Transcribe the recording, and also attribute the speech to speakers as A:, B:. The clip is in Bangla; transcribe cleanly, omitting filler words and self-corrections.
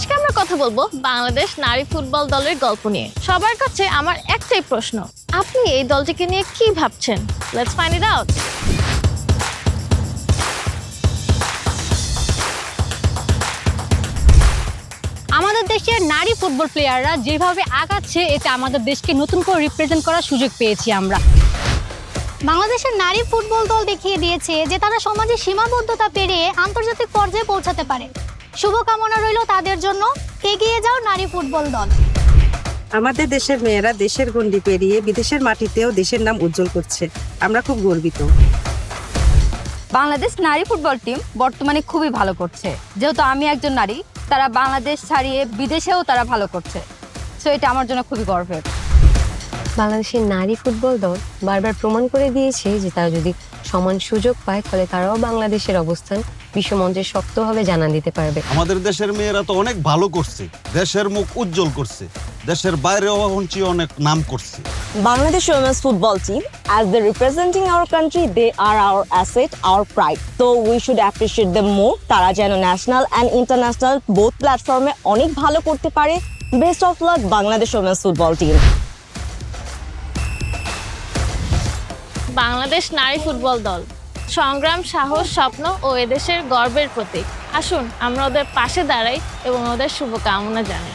A: আজকে আমরা কথা বলবো বাংলাদেশ নারী ফুটবল দলের গল্প নিয়ে। সবার কাছে আমার একটাই প্রশ্ন, আপনি এই দলটিকে নিয়ে কি ভাবছেন? Let's find it out.
B: আমাদের দেশের নারী ফুটবল প্লেয়াররা যেভাবে আগাচ্ছে, এতে আমাদের দেশকে নতুন করে রিপ্রেজেন্ট করার সুযোগ পেয়েছি আমরা।
C: বাংলাদেশের নারী ফুটবল দল দেখিয়ে দিয়েছে যে তারা সমাজের সীমাবদ্ধতা পেরিয়ে আন্তর্জাতিক পর্যায়ে পৌঁছাতে পারে। শুভকামনা রইল তাদের জন্য। এগিয়ে যাও নারী ফুটবল দল।
D: আমাদের দেশের মেয়েরা দেশের গণ্ডি পেরিয়ে বিদেশের মাটিতেও দেশের নাম উজ্জ্বল করছে। আমরা খুব গর্বিত।
E: বাংলাদেশ নারী ফুটবল টিম বর্তমানে খুবই ভালো করছে। যেহেতু আমি একজন নারী, তারা বাংলাদেশ ছাড়িয়ে বিদেশেও তারা ভালো করছে। সো এটা আমার জন্য খুবই গর্বের।
F: বাংলাদেশের নারী ফুটবল দল বারবার প্রমাণ করে দিয়েছে যে তারা যদি সমান সুযোগ পায় তাহলে তারাও বাংলাদেশের অবস্থান বিশ্বমঞ্চে শক্তভাবে জানান দিতে পারবে।
G: আমাদের দেশের মেয়েরা তো অনেক ভালো করছে, দেশের মুখ উজ্জ্বল করছে, দেশের বাইরেও অনেক নাম করছে।
H: Bangladesh women's football team, as they're representing our country, they are our asset, our pride. So we should appreciate them more. তারা যেন ন্যাশনাল অ্যান্ড ইন্টারন্যাশনাল বোথ প্ল্যাটফর্মে অনেক ভালো করতে পারে। Best of luck Bangladesh women's football team.
A: Bangladesh নারী ফুটবল দল সংগ্রাম, সাহস, স্বপ্ন ও এদেশের গর্বের প্রতীক। আসুন আমরা ওদের পাশে দাঁড়াই এবং ওদের শুভকামনা জানাই।